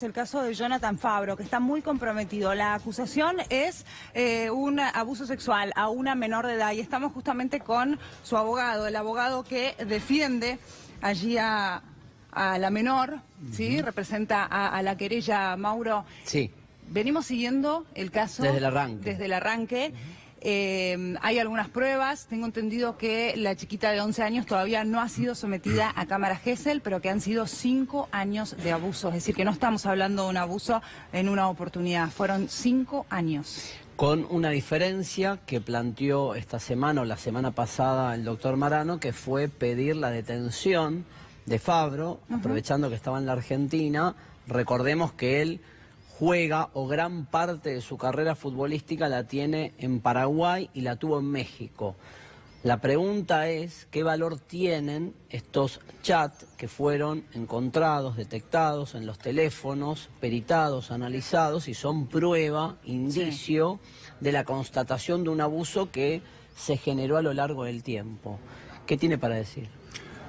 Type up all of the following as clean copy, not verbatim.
El caso de Jonathan Fabro, que está muy comprometido. La acusación es un abuso sexual a una menor de edad y estamos justamente con su abogado, el abogado que defiende allí a la menor, ¿sí? Representa a la querella. Mauro. Sí. Venimos siguiendo el caso desde el arranque. Desde el arranque. Hay algunas pruebas, tengo entendido que la chiquita de 11 años todavía no ha sido sometida a cámara Gesell, pero que han sido 5 años de abuso, es decir, que no estamos hablando de un abuso en una oportunidad, fueron 5 años. Con una diferencia que planteó esta semana o la semana pasada el doctor Marano, que fue pedir la detención de Fabro, aprovechando que estaba en la Argentina. Recordemos que él juega o gran parte de su carrera futbolística la tiene en Paraguay y la tuvo en México. La pregunta es, ¿qué valor tienen estos chats que fueron encontrados, detectados en los teléfonos, peritados, analizados y son prueba, indicio de la constatación de un abuso que se generó a lo largo del tiempo? ¿Qué tiene para decir?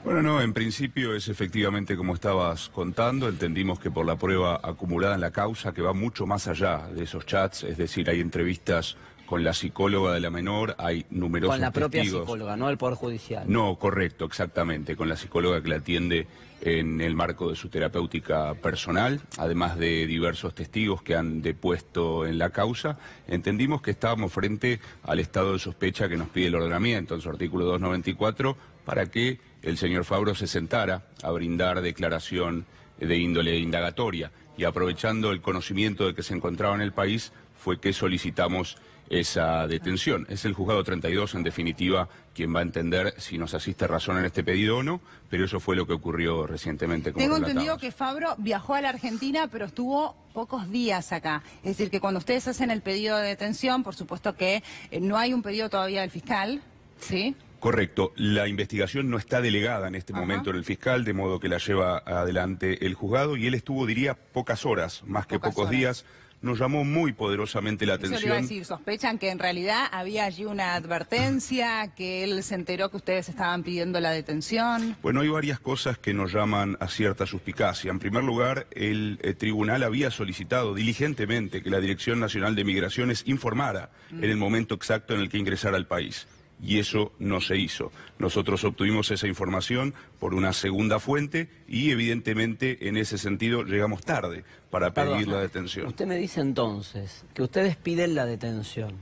Bueno, no, en principio es efectivamente como estabas contando, entendimos que por la prueba acumulada en la causa, que va mucho más allá de esos chats, es decir, hay entrevistas con la psicóloga de la menor, hay numerosos testigos. Con la propia psicóloga, no el Poder Judicial. No, correcto, exactamente, con la psicóloga que la atiende en el marco de su terapéutica personal, además de diversos testigos que han depuesto en la causa, entendimos que estábamos frente al estado de sospecha que nos pide el ordenamiento en su artículo 294 para que el señor Fabro se sentara a brindar declaración de índole indagatoria. Y aprovechando el conocimiento de que se encontraba en el país, fue que solicitamos esa detención. Es el juzgado 32, en definitiva, quien va a entender si nos asiste razón en este pedido o no, pero eso fue lo que ocurrió recientemente. Tengo entendido que Fabro viajó a la Argentina, pero estuvo pocos días acá. Es decir, que cuando ustedes hacen el pedido de detención, por supuesto que no hay un pedido todavía del fiscal, ¿sí? Correcto, la investigación no está delegada en este momento en el fiscal, de modo que la lleva adelante el juzgado, y él estuvo, diría, pocas horas, más que pocos días. Nos llamó muy poderosamente la atención. Eso le iba a decir, ¿sospechan que en realidad había allí una advertencia, que él se enteró que ustedes estaban pidiendo la detención? Bueno, hay varias cosas que nos llaman a cierta suspicacia. En primer lugar, el tribunal había solicitado diligentemente que la Dirección Nacional de Migraciones informara en el momento exacto en el que ingresara al país. Y eso no se hizo. Nosotros obtuvimos esa información por una segunda fuente y evidentemente en ese sentido llegamos tarde para pedir la detención. Usted me dice entonces que ustedes piden la detención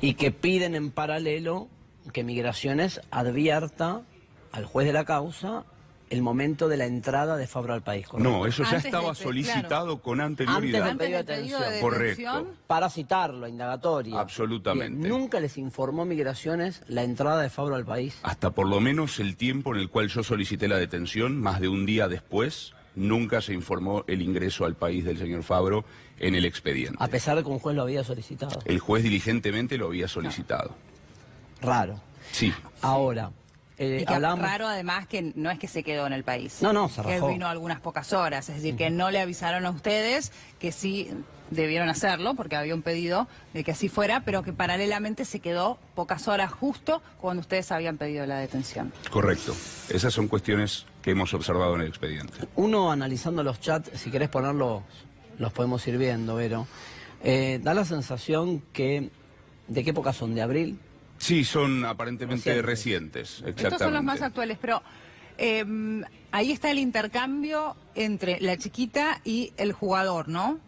y que piden en paralelo que Migraciones advierta al juez de la causa el momento de la entrada de Fabro al país, ¿correcto? No, eso ya estaba solicitado con anterioridad. Antes del pedido de detención. Correcto. Para citarlo, indagatoria. Absolutamente. Bien, ¿nunca les informó Migraciones la entrada de Fabro al país? Hasta por lo menos el tiempo en el cual yo solicité la detención, más de un día después, nunca se informó el ingreso al país del señor Fabro en el expediente. A pesar de que un juez lo había solicitado. El juez diligentemente lo había solicitado. Raro. Sí. Ahora... y que raro además que no es que se quedó en el país. No, se rajó. Que vino algunas pocas horas, es decir, que no le avisaron a ustedes que sí debieron hacerlo, porque había un pedido de que así fuera, pero que paralelamente se quedó pocas horas justo cuando ustedes habían pedido la detención. Correcto. Esas son cuestiones que hemos observado en el expediente. Uno analizando los chats, si querés ponerlos, los podemos ir viendo, Vero. Da la sensación que... ¿De qué época son? ¿De abril? Sí, son aparentemente recientes, exactamente. Estos son los más actuales, pero ahí está el intercambio entre la chiquita y el jugador, ¿no?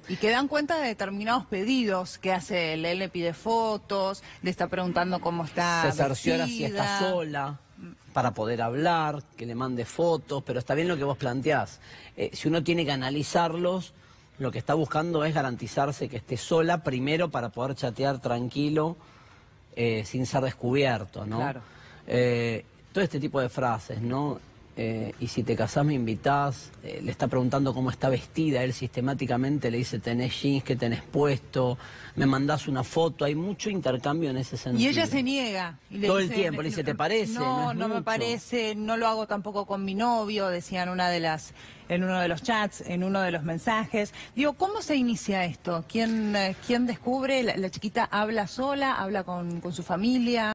Y que dan cuenta de determinados pedidos que hace él. Él le pide fotos, le está preguntando cómo está se cerciora si está sola para poder hablar, que le mande fotos, pero está bien lo que vos planteás. Si uno tiene que analizarlos, lo que está buscando es garantizarse que esté sola primero para poder chatear tranquilo, sin ser descubierto, ¿no? Claro. Todo este tipo de frases, ¿no? Y si te casás me invitás, le está preguntando cómo está vestida, él sistemáticamente le dice, tenés jeans, ¿qué tenés puesto? Me mandás una foto, hay mucho intercambio en ese sentido. Y ella se niega. Y le todo dice, el tiempo, le dice, ¿te parece? No me parece, no lo hago tampoco con mi novio, decía en uno de los chats, en uno de los mensajes. Digo, ¿cómo se inicia esto? ¿Quién descubre? ¿La chiquita habla sola? ¿Habla con su familia?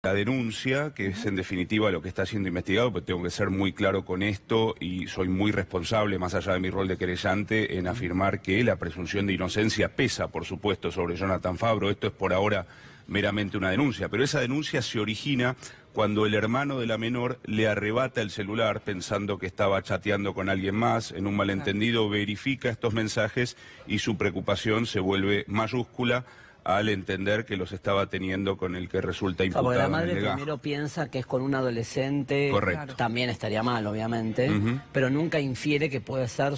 la denuncia, que es en definitiva lo que está siendo investigado, pero tengo que ser muy claro con esto y soy muy responsable, más allá de mi rol de querellante, en afirmar que la presunción de inocencia pesa, por supuesto, sobre Jonathan Fabro. Esto es por ahora meramente una denuncia, pero esa denuncia se origina cuando el hermano de la menor le arrebata el celular pensando que estaba chateando con alguien más, en un malentendido verifica estos mensajes y su preocupación se vuelve mayúscula al entender que los estaba teniendo con el que resulta imputado. Porque la madre en el legajo. primero piensa que es con un adolescente, Correcto. También estaría mal, obviamente, pero nunca infiere que puede ser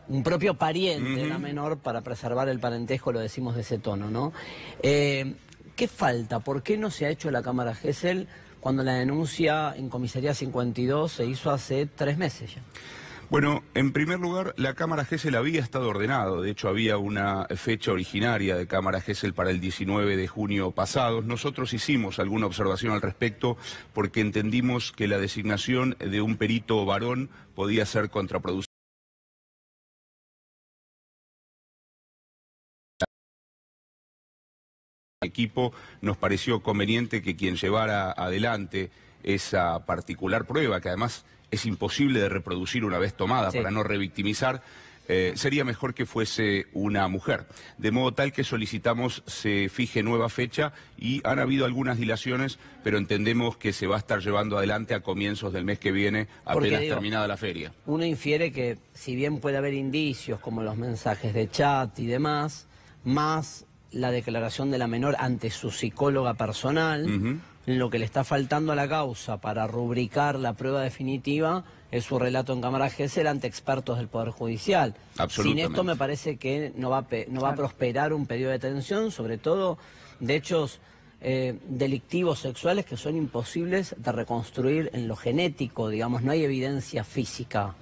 un propio pariente de la menor para preservar el parentesco, lo decimos de ese tono, ¿no? ¿Qué falta? ¿Por qué no se ha hecho la cámara Gesell cuando la denuncia en Comisaría 52 se hizo hace 3 meses ya? Bueno, en primer lugar, la Cámara Gesell había estado ordenado. De hecho, había una fecha originaria de Cámara Gesell para el 19 de junio pasado. Nosotros hicimos alguna observación al respecto porque entendimos que la designación de un perito varón podía ser contraproducente. Equipo nos pareció conveniente que quien llevara adelante esa particular prueba, que además es imposible de reproducir una vez tomada para no revictimizar, sería mejor que fuese una mujer. De modo tal que solicitamos se fije nueva fecha y han habido algunas dilaciones, pero entendemos que se va a estar llevando adelante a comienzos del mes que viene, apenas terminada la feria. Uno infiere que si bien puede haber indicios como los mensajes de chat y demás, más la declaración de la menor ante su psicóloga personal, lo que le está faltando a la causa para rubricar la prueba definitiva es su relato en Cámara Gesell ante expertos del Poder Judicial. Sin esto me parece que no va a prosperar un periodo de detención, sobre todo de hechos delictivos sexuales que son imposibles de reconstruir en lo genético, digamos, no hay evidencia física.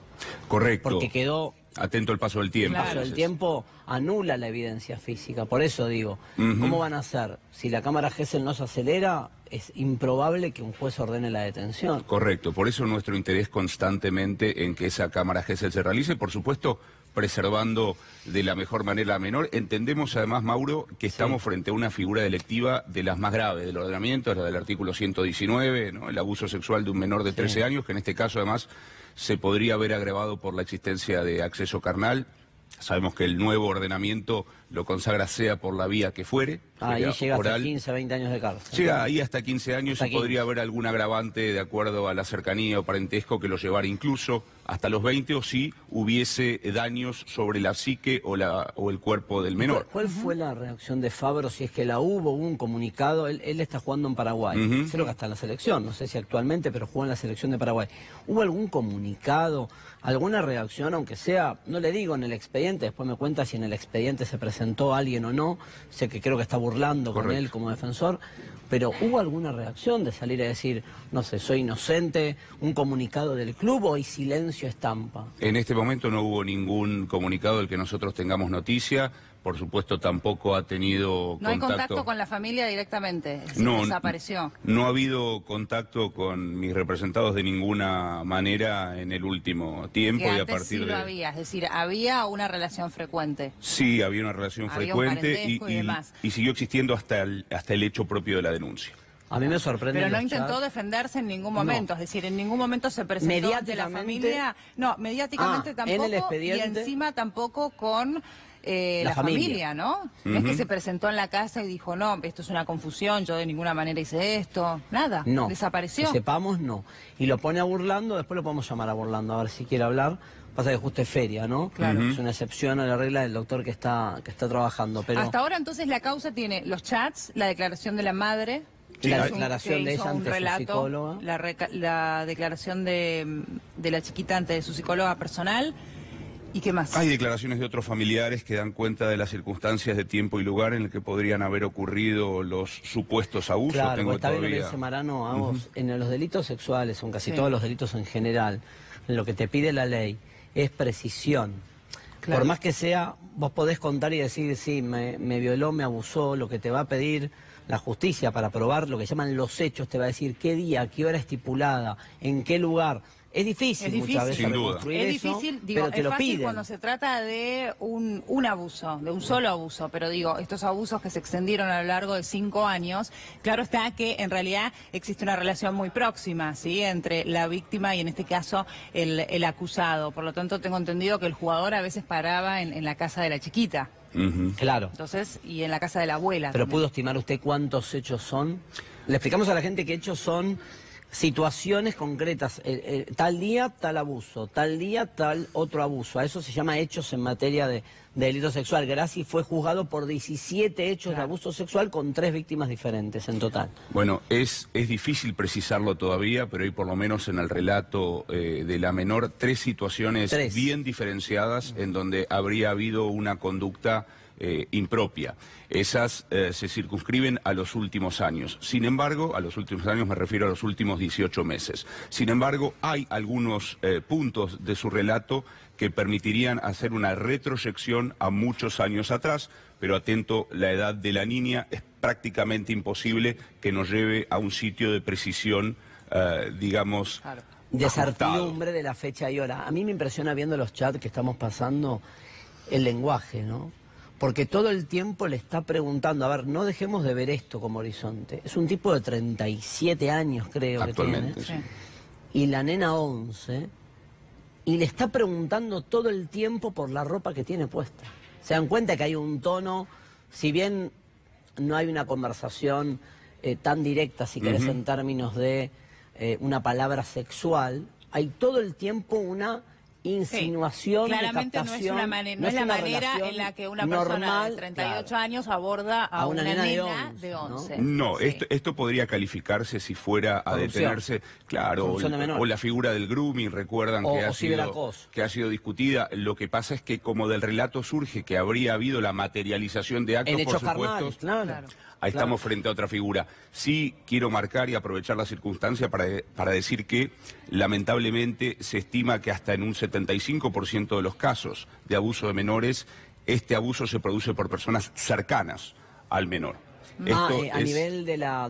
Correcto. Porque quedó... Atento al paso del tiempo. El paso del tiempo anula la evidencia física, por eso digo, ¿cómo van a hacer? Si la Cámara Gesell no se acelera, es improbable que un juez ordene la detención. Correcto, por eso nuestro interés constantemente en que esa Cámara Gesell se realice, por supuesto, preservando de la mejor manera a la menor. Entendemos además, Mauro, que estamos frente a una figura delictiva de las más graves del ordenamiento, la del artículo 119, ¿no? El abuso sexual de un menor de 13 años, que en este caso además se podría haber agravado por la existencia de acceso carnal. Sabemos que el nuevo ordenamiento lo consagra sea por la vía que fuere. Ahí llega hasta 15, 20 años de cárcel. Llega ahí hasta 15 años y podría haber algún agravante de acuerdo a la cercanía o parentesco que lo llevara incluso hasta los 20 o si hubiese daños sobre la psique o el cuerpo del menor. ¿Cuál fue la reacción de Fabro, si es que la hubo un comunicado? Él está jugando en Paraguay, creo que hasta en la selección, no sé si actualmente, pero jugó en la selección de Paraguay. ¿Hubo algún comunicado, alguna reacción, aunque sea, no le digo en el expediente, después me cuenta si en el expediente se presentó alguien o no, sé que creo que está burlando con él como defensor, pero ¿hubo alguna reacción de salir a decir, no sé, soy inocente, un comunicado del club o hay silencio estampa? En este momento no hubo ningún comunicado del que nosotros tengamos noticia. Por supuesto, tampoco ha tenido contacto. ¿No hay contacto con la familia directamente? Es decir, no, desapareció. No ha habido contacto con mis representados de ninguna manera en el último tiempo. Y a partir de... había, es decir, había una relación frecuente. Sí, había una relación frecuente y siguió existiendo hasta el hecho propio de la denuncia. A mí me sorprende. Pero no intentó defenderse en ningún momento, es decir, en ningún momento se presentó ante la familia. No, mediáticamente tampoco, en el expediente, y encima tampoco con la familia, ¿no? No es que se presentó en la casa y dijo, no, esto es una confusión, yo de ninguna manera hice esto, nada, no, desapareció. Que sepamos, no. Y lo pone a Burlando, después lo podemos llamar a Burlando, a ver si quiere hablar. Pasa que justo es feria, ¿no? Claro. Es una excepción a la regla del doctor que está trabajando. Pero... Hasta ahora entonces la causa tiene los chats, la declaración de la madre... La declaración de ella ante su psicóloga. La declaración de la chiquita ante su psicóloga personal. ¿Y qué más? Hay declaraciones de otros familiares que dan cuenta de las circunstancias de tiempo y lugar en el que podrían haber ocurrido los supuestos abusos. Claro, está bien lo que dice Marano, en los delitos sexuales, o en casi todos los delitos en general, lo que te pide la ley es precisión. Claro. Por más que sea, vos podés contar y decir, sí, me violó, me abusó, lo que te va a pedir la justicia para probar lo que llaman los hechos, te va a decir qué día, qué hora estipulada, en qué lugar. Es difícil muchas veces sin duda. reconstruir Es eso, difícil, digo, pero te es lo fácil piden. cuando se trata de un abuso, de un solo abuso, pero digo, estos abusos que se extendieron a lo largo de 5 años, claro está que en realidad existe una relación muy próxima, ¿sí?, entre la víctima y en este caso el acusado. Por lo tanto, tengo entendido que el jugador a veces paraba en la casa de la chiquita. Claro. Entonces, y en la casa de la abuela. Pero también. ¿pudo estimar usted cuántos hechos son? Le explicamos a la gente que hechos son situaciones concretas. Tal día, tal abuso. Tal día, tal otro abuso. A eso se llama hechos en materia de delito sexual. Grassi fue juzgado por 17 hechos de abuso sexual con 3 víctimas diferentes en total. Bueno, es difícil precisarlo todavía, pero hay por lo menos en el relato de la menor 3 situaciones bien diferenciadas en donde habría habido una conducta impropia. Esas se circunscriben a los últimos años. Sin embargo, a los últimos años me refiero a los últimos 18 meses. Sin embargo, hay algunos puntos de su relato que permitirían hacer una retroyección a muchos años atrás, pero atento, la edad de la niña es prácticamente imposible que nos lleve a un sitio de precisión, digamos, de ajustado. certidumbre de la fecha y hora. A mí me impresiona viendo los chats que estamos pasando el lenguaje, ¿no? Porque todo el tiempo le está preguntando, a ver, no dejemos de ver esto como horizonte. Es un tipo de 37 años, creo que tiene. Actualmente, sí. Y la nena 11, y le está preguntando todo el tiempo por la ropa que tiene puesta. Se dan cuenta que hay un tono, si bien no hay una conversación tan directa, si querés, en términos de una palabra sexual, hay todo el tiempo una insinuación, claramente de captación. No es la manera en la que una persona normal, de 38 claro, años aborda a una nena de 11. No, Sí. esto podría calificarse si fuera a Corrupción. detenerse, claro, Corrupción de menor. o la figura del grooming, recuerdan O que ciberacoso. ha sido discutida. Lo que pasa es que como del relato surge que habría habido la materialización de actos, en hechos por supuesto, carnales, claro. ahí estamos frente a otra figura. Sí quiero marcar y aprovechar la circunstancia para decir que lamentablemente se estima que hasta en un 75% de los casos de abuso de menores, este abuso se produce por personas cercanas al menor. A nivel de la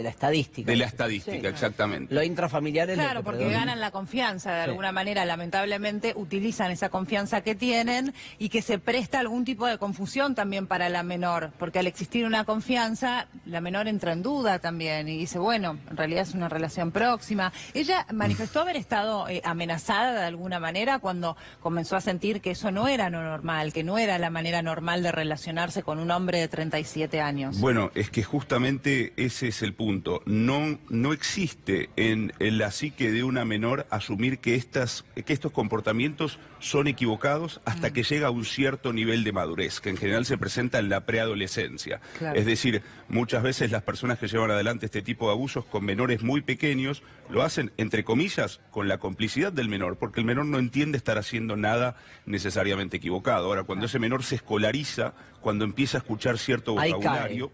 estadística. De la estadística, Sí. exactamente. Lo intrafamiliar es Claro, lo que porque predomina. ganan la confianza de Sí. alguna manera, lamentablemente utilizan esa confianza que tienen y que se presta algún tipo de confusión también para la menor, porque al existir una confianza, la menor entra en duda también y dice, bueno, en realidad es una relación próxima. Ella manifestó haber estado amenazada de alguna manera cuando comenzó a sentir que eso no era lo normal, que no era la manera normal de relacionarse con un hombre de 37 años. Bueno, es que justamente ese es el punto. No existe en la psique de una menor asumir que estos comportamientos son equivocados hasta que llega a un cierto nivel de madurez, que en general se presenta en la preadolescencia. Claro. Es decir, muchas veces las personas que llevan adelante este tipo de abusos con menores muy pequeños lo hacen, entre comillas, con la complicidad del menor, porque el menor no entiende estar haciendo nada necesariamente equivocado. Ahora, cuando ese menor se escolariza, cuando empieza a escuchar cierto Ahí vocabulario,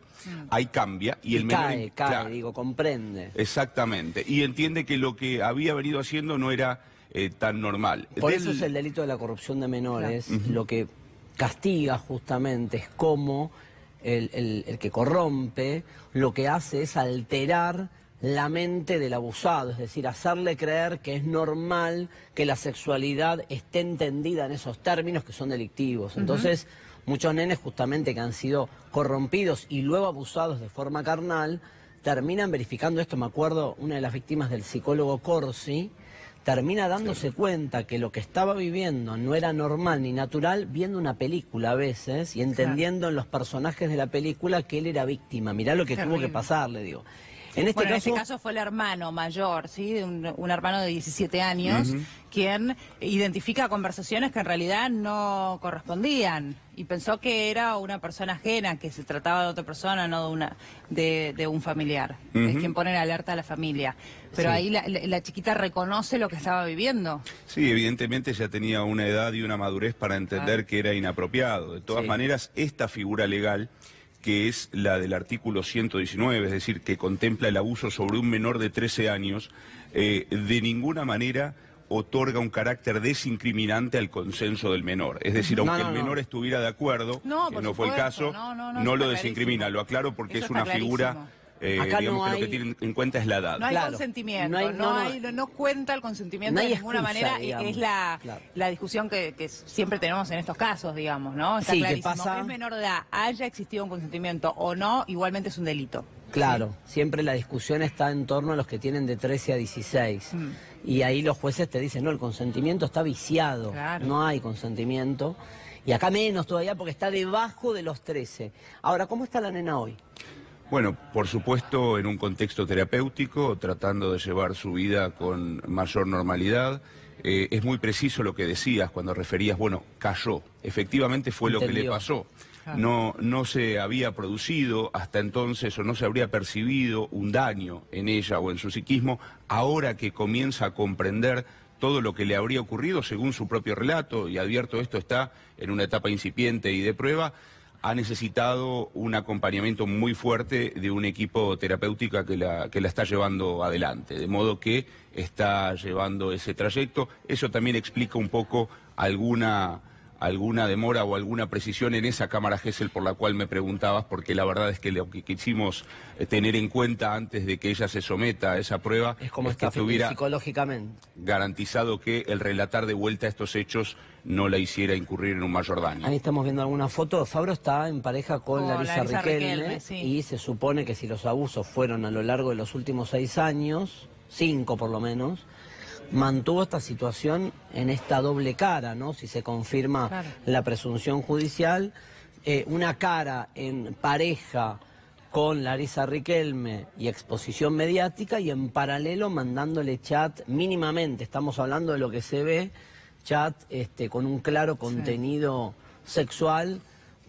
ahí cambia y el menor cae, claro, digo, comprende. exactamente, y entiende que lo que había venido haciendo no era tan normal. Por eso es el delito de la corrupción de menores, lo que castiga justamente es cómo el que corrompe lo que hace es alterar la mente del abusado, es decir, hacerle creer que es normal que la sexualidad esté entendida en esos términos que son delictivos. Entonces, muchos nenes justamente que han sido corrompidos y luego abusados de forma carnal, terminan verificando esto. Me acuerdo, una de las víctimas del psicólogo Corsi, termina dándose cuenta que lo que estaba viviendo no era normal ni natural, viendo una película a veces y entendiendo en los personajes de la película que él era víctima. Mirá lo que tuvo que pasar, le digo. En este caso fue el hermano mayor, ¿sí? Un hermano de 17 años, quien identifica conversaciones que en realidad no correspondían y pensó que era una persona ajena, que se trataba de otra persona, no de un familiar. Es quien pone en alerta a la familia. Pero ahí la chiquita reconoce lo que estaba viviendo. Sí, evidentemente ya tenía una edad y una madurez para entender que era inapropiado. De todas maneras, esta figura legal, que es la del artículo 119, es decir, que contempla el abuso sobre un menor de 13 años, de ninguna manera otorga un carácter desincriminante al consenso del menor. Es decir, aunque el menor estuviera de acuerdo, que no fue el caso, no lo desincrimina. Lo aclaro porque Eso es una está figura clarísimo. Acá digamos no que hay... lo que tienen en cuenta es la edad. No hay Claro. consentimiento, no cuenta el consentimiento No hay de ninguna excusa, manera, digamos. es la, Claro. la discusión que siempre tenemos en estos casos, digamos, ¿no? Está Sí, que clarísimo. pasa- Es menor de edad, haya existido un consentimiento o no, igualmente es un delito. Claro, siempre la discusión está en torno a los que tienen de 13 a 16. Y ahí los jueces te dicen, no, el consentimiento está viciado, Claro. no hay consentimiento. Y acá menos todavía porque está debajo de los 13. Ahora, ¿cómo está la nena hoy? Bueno, por supuesto, en un contexto terapéutico, tratando de llevar su vida con mayor normalidad. Es muy preciso lo que decías cuando referías, bueno, cayó. Efectivamente fue lo que le Entendió. pasó. No se había producido hasta entonces o no se habría percibido un daño en ella o en su psiquismo, ahora que comienza a comprender todo lo que le habría ocurrido según su propio relato, y advierto esto está en una etapa incipiente y de prueba, ha necesitado un acompañamiento muy fuerte de un equipo terapéutico que la está llevando adelante, de modo que está llevando ese trayecto. Eso también explica un poco alguna demora o alguna precisión en esa cámara Gesell por la cual me preguntabas, porque la verdad es que lo que quisimos tener en cuenta antes de que ella se someta a esa prueba Es como que está tuviera psicológicamente. garantizado que el relatar de vuelta estos hechos no la hiciera incurrir en un mayor daño. Ahí estamos viendo alguna foto. Fabro está en pareja con Larisa Riquelme, sí. y se supone que si los abusos fueron a lo largo de los últimos 6 años, 5 por lo menos, mantuvo esta situación en esta doble cara, ¿no? Si se confirma Claro. la presunción judicial, una cara en pareja con Larisa Riquelme y exposición mediática, y en paralelo mandándole chat mínimamente, estamos hablando de lo que se ve, chat con un claro contenido sexual,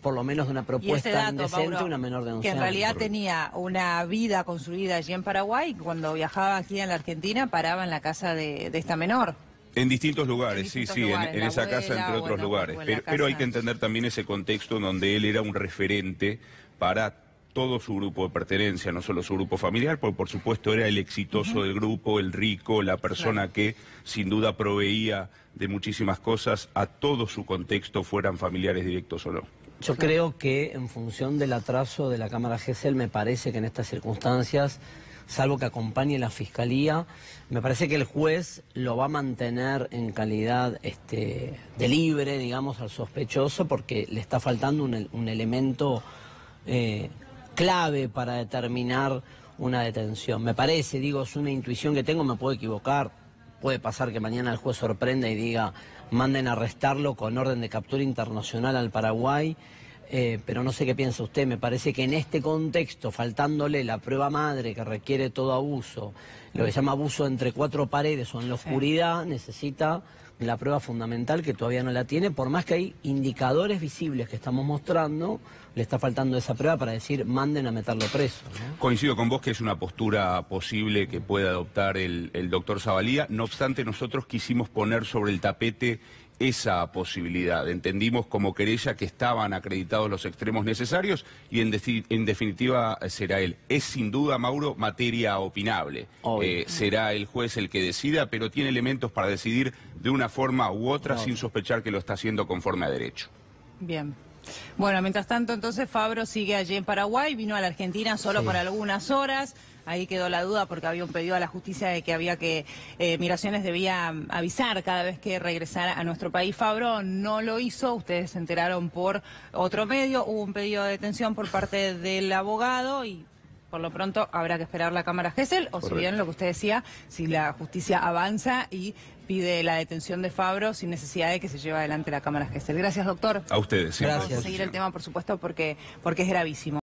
por lo menos de una Y ese propuesta dato, indecente, Mauro, una menor de 11 que en años. realidad tenía una vida construida allí en Paraguay, y cuando viajaba aquí en la Argentina paraba en la casa de esta menor. En distintos lugares, En distintos sí, lugares, en la esa casa, abuela, entre o otros en lugares. la Pero hay casa. que entender también ese contexto en donde él era un referente para todo su grupo de pertenencia, no solo su grupo familiar, porque por supuesto era el exitoso del grupo, el rico, la persona que sin duda proveía de muchísimas cosas a todo su contexto, fueran familiares directos o no. Yo creo que en función del atraso de la Cámara Gesell, me parece que en estas circunstancias, salvo que acompañe la Fiscalía, me parece que el juez lo va a mantener en calidad de libre, digamos, al sospechoso, porque le está faltando un elemento clave para determinar una detención. Me parece, digo, es una intuición que tengo, me puedo equivocar. Puede pasar que mañana el juez sorprenda y diga, manden a arrestarlo con orden de captura internacional al Paraguay, pero no sé qué piensa usted. Me parece que en este contexto, faltándole la prueba madre que requiere todo abuso, lo que se llama abuso entre 4 paredes o en la oscuridad, necesita la prueba fundamental que todavía no la tiene, por más que hay indicadores visibles que estamos mostrando, le está faltando esa prueba para decir, manden a meterlo preso, ¿no? Coincido con vos que es una postura posible que puede adoptar el doctor Zavalía. No obstante, nosotros quisimos poner sobre el tapete esa posibilidad. Entendimos como querella que estaban acreditados los extremos necesarios y en definitiva será él. Es sin duda, Mauro, materia opinable. Será el juez el que decida, pero tiene elementos para decidir de una forma u otra sin sospechar que lo está haciendo conforme a derecho. Bien. Bueno, mientras tanto, entonces, Fabro sigue allí en Paraguay, vino a la Argentina solo por algunas horas. Ahí quedó la duda porque había un pedido a la justicia de que había que Migraciones debía avisar cada vez que regresara a nuestro país. Fabro no lo hizo, ustedes se enteraron por otro medio, hubo un pedido de detención por parte del abogado y por lo pronto habrá que esperar la Cámara Gesell, o Correcto. si bien lo que usted decía, si la justicia avanza y pide la detención de Fabro sin necesidad de que se lleve adelante la Cámara Gesell. Gracias, doctor. A ustedes, siempre. Gracias. Vamos a seguir el tema, por supuesto, porque es gravísimo.